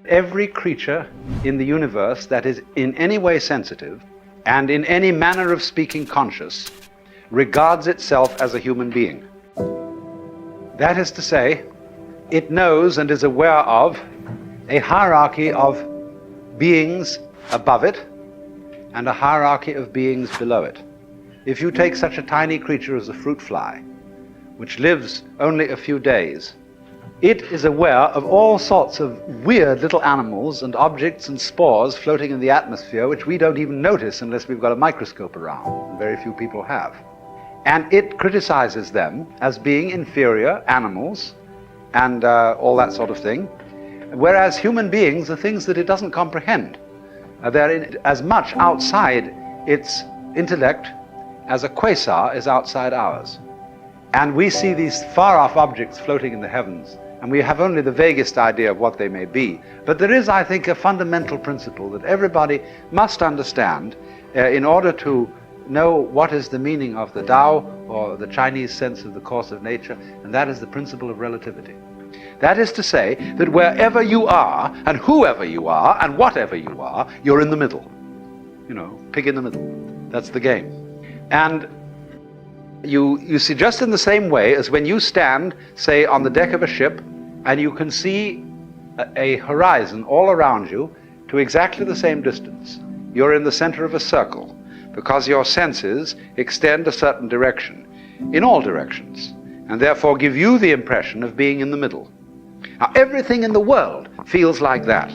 Every creature in the universe that is in any way sensitive and in any manner of speaking conscious regards itself as a human being. That is to say, it knows and is aware of a hierarchy of beings above it and a hierarchy of beings below it. If you take such a tiny creature as a fruit fly, which lives only a few days, it is aware of all sorts of weird little animals and objects and spores floating in the atmosphere which we don't even notice unless we've got a microscope around, and very few people have. And it criticizes them as being inferior animals and all that sort of thing, whereas human beings are things that it doesn't comprehend. They're as much outside its intellect as a quasar is outside ours. And we see these far-off objects floating in the heavens, and we have only the vaguest idea of what they may be. But there is, I think, a fundamental principle that everybody must understand in order to know what is the meaning of the Tao, or the Chinese sense of the course of nature, and that is the principle of relativity. That is to say that wherever you are, and whoever you are, and whatever you are, you're in the middle. You know, pig in the middle. That's the game. And you see, just in the same way as when you stand, say, on the deck of a ship, and you can see a horizon all around you to exactly the same distance. You're in the center of a circle, because your senses extend a certain direction, in all directions, and therefore give you the impression of being in the middle. Now, everything in the world feels like that.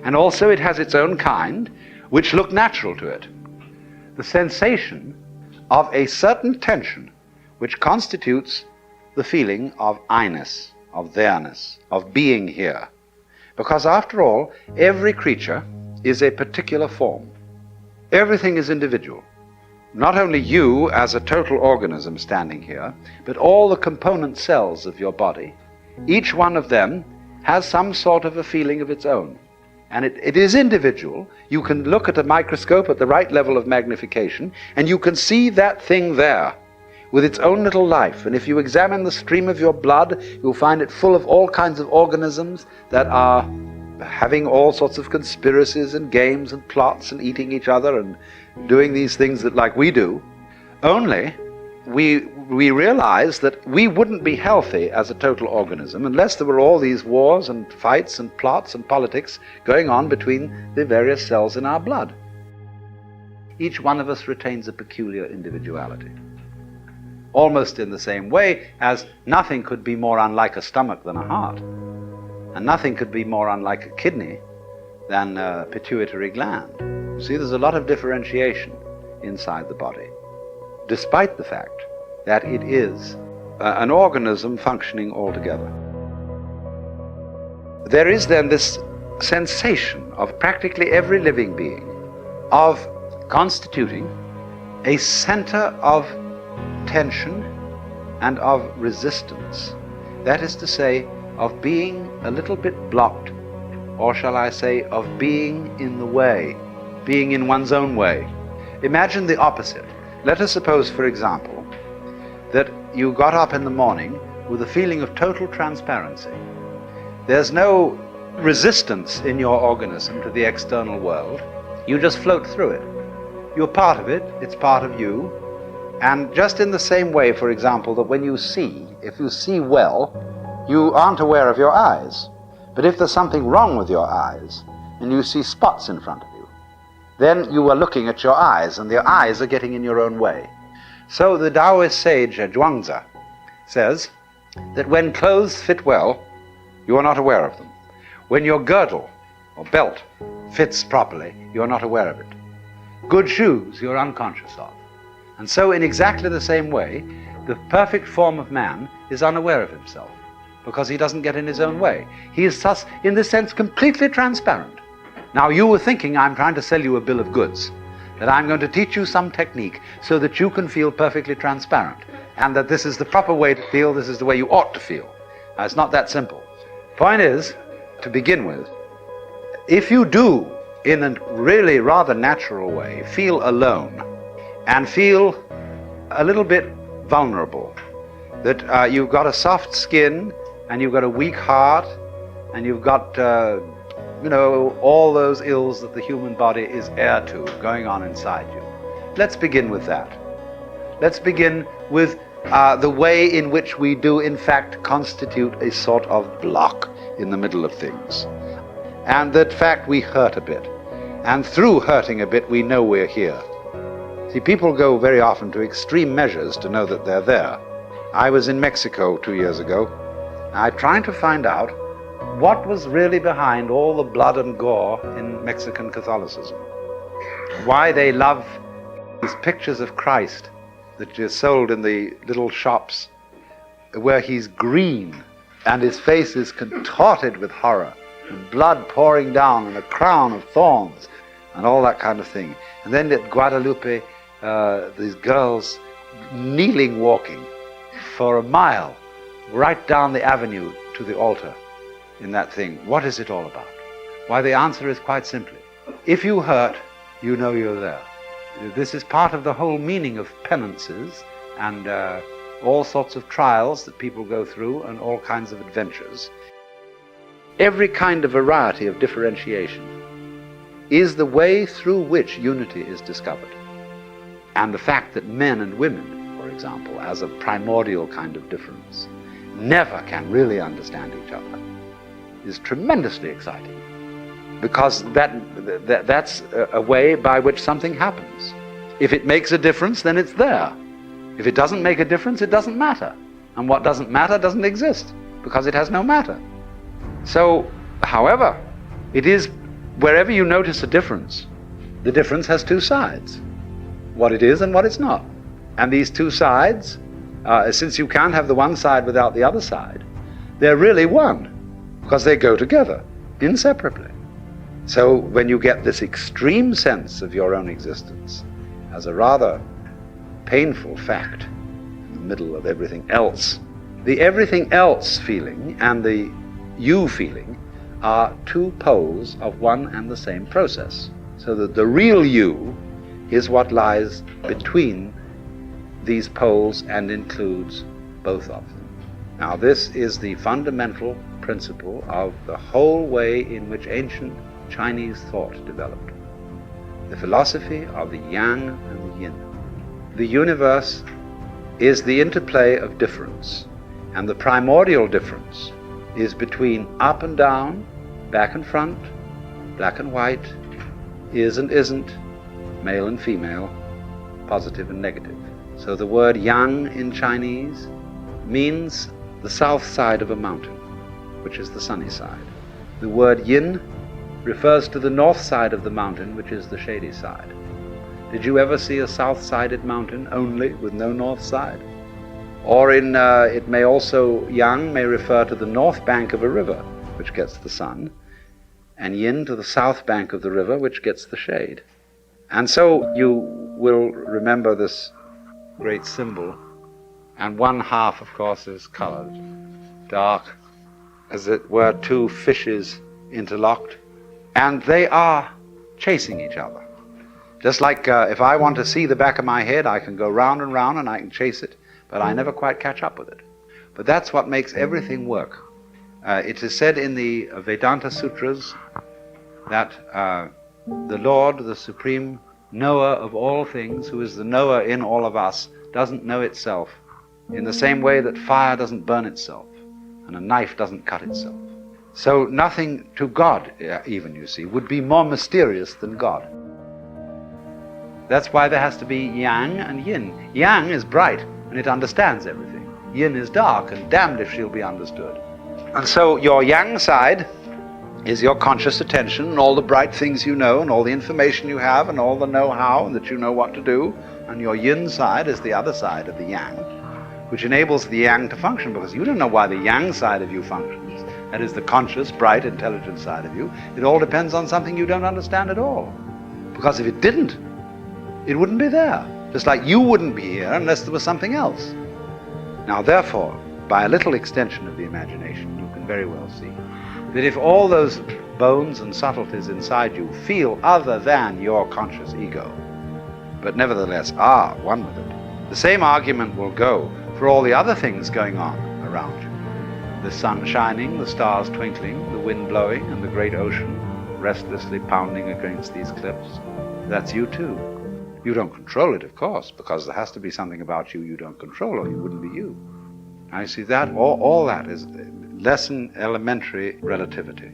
And also it has its own kind, which look natural to it. The sensation of a certain tension which constitutes the feeling of I-ness, of there-ness, of being here. Because after all, every creature is a particular form. Everything is individual. Not only you as a total organism standing here, but all the component cells of your body, each one of them has some sort of a feeling of its own. And it is individual. You can look at a microscope at the right level of magnification, and you can see that thing there with its own little life. And if you examine the stream of your blood, you'll find it full of all kinds of organisms that are having all sorts of conspiracies and games and plots and eating each other and doing these things that like we do. Only we realize that we wouldn't be healthy as a total organism unless there were all these wars and fights and plots and politics going on between the various cells in our blood. Each one of us retains a peculiar individuality. Almost in the same way as nothing could be more unlike a stomach than a heart, and nothing could be more unlike a kidney than a pituitary gland. You see, there's a lot of differentiation inside the body, despite the fact that it is an organism functioning altogether. There is then this sensation of practically every living being of constituting a center of tension and of resistance. That is to say, of being a little bit blocked, or shall I say, of being in the way, being in one's own way. Imagine the opposite. Let us suppose, for example, that you got up in the morning with a feeling of total transparency. There's no resistance in your organism to the external world. You just float through it. You're part of it, it's part of you. And just in the same way, for example, that when you see, if you see well, you aren't aware of your eyes. But if there's something wrong with your eyes, and you see spots in front of you, then you are looking at your eyes, and your eyes are getting in your own way. So the Taoist sage Zhuangzi says that when clothes fit well, you are not aware of them. When your girdle or belt fits properly, you are not aware of it. Good shoes you're unconscious of. And so in exactly the same way, the perfect form of man is unaware of himself, because he doesn't get in his own way. He is thus, in this sense, completely transparent. Now you were thinking I'm trying to sell you a bill of goods, that I'm going to teach you some technique so that you can feel perfectly transparent, and that this is the proper way to feel, this is the way you ought to feel. Now it's not that simple. Point is, to begin with, if you do, in a really rather natural way, feel alone, and feel a little bit vulnerable, that you've got a soft skin, and you've got a weak heart, and you've got all those ills that the human body is heir to going on inside you. Let's begin with that. Let's begin with the way in which we do in fact constitute a sort of block in the middle of things. And that fact we hurt a bit. And through hurting a bit we know we're here. See, people go very often to extreme measures to know that they're there. I was in Mexico 2 years ago. I tried to find out what was really behind all the blood and gore in Mexican Catholicism. Why they love these pictures of Christ that are sold in the little shops, where he's green and his face is contorted with horror and blood pouring down and a crown of thorns and all that kind of thing. And then at Guadalupe, these girls kneeling, walking for a mile right down the avenue to the altar in that thing. What is it all about? Why, the answer is quite simply, if you hurt, you know you're there. This is part of the whole meaning of penances and all sorts of trials that people go through and all kinds of adventures. Every kind of variety of differentiation is the way through which unity is discovered. And the fact that men and women, for example, as a primordial kind of difference, never can really understand each other is tremendously exciting, because that's a way by which something happens. If it makes a difference, then it's there. If it doesn't make a difference, it doesn't matter. And what doesn't matter doesn't exist, because it has no matter. So, however, it is wherever you notice a difference, the difference has two sides, what it is and what it's not. And these two sides, since you can't have the one side without the other side, they're really one, because they go together, inseparably. So when you get this extreme sense of your own existence as a rather painful fact in the middle of everything else, the everything else feeling and the you feeling are two poles of one and the same process. So that the real you is what lies between these poles and includes both of them. Now, this is the fundamental principle of the whole way in which ancient Chinese thought developed. The philosophy of the yang and the yin. The universe is the interplay of difference, and the primordial difference is between up and down, back and front, black and white, is and isn't, male and female, positive and negative. So the word yang in Chinese means the south side of a mountain, which is the sunny side. The word yin refers to the north side of the mountain, which is the shady side. Did you ever see a south-sided mountain only with no north side? Or it may also, yang may refer to the north bank of a river, which gets the sun, and yin to the south bank of the river, which gets the shade. And so you will remember this great symbol, and one half, of course, is colored dark, as it were two fishes interlocked, and they are chasing each other. Just like if I want to see the back of my head, I can go round and round and I can chase it, but I never quite catch up with it. But that's what makes everything work. It is said in the Vedanta Sutras that the Lord, the Supreme Knower of all things, who is the knower in all of us, doesn't know itself in the same way that fire doesn't burn itself and a knife doesn't cut itself. So nothing to God, even, you see, would be more mysterious than God. That's why there has to be yang and yin. Yang is bright and it understands everything. Yin is dark and damned if she'll be understood. And so your yang side is your conscious attention and all the bright things you know and all the information you have and all the know-how and that you know what to do. And your yin side is the other side of the yang, which enables the yang to function, because you don't know why the yang side of you functions. That is the conscious, bright, intelligent side of you. It all depends on something you don't understand at all. Because if it didn't, it wouldn't be there. Just like you wouldn't be here unless there was something else. Now therefore, by a little extension of the imagination, you can very well see that if all those bones and subtleties inside you feel other than your conscious ego, but nevertheless are one with it, the same argument will go for all the other things going on around you. The sun shining, the stars twinkling, the wind blowing, and the great ocean, restlessly pounding against these cliffs, that's you too. You don't control it, of course, because there has to be something about you don't control, or you wouldn't be you. I see that all that is less than elementary relativity.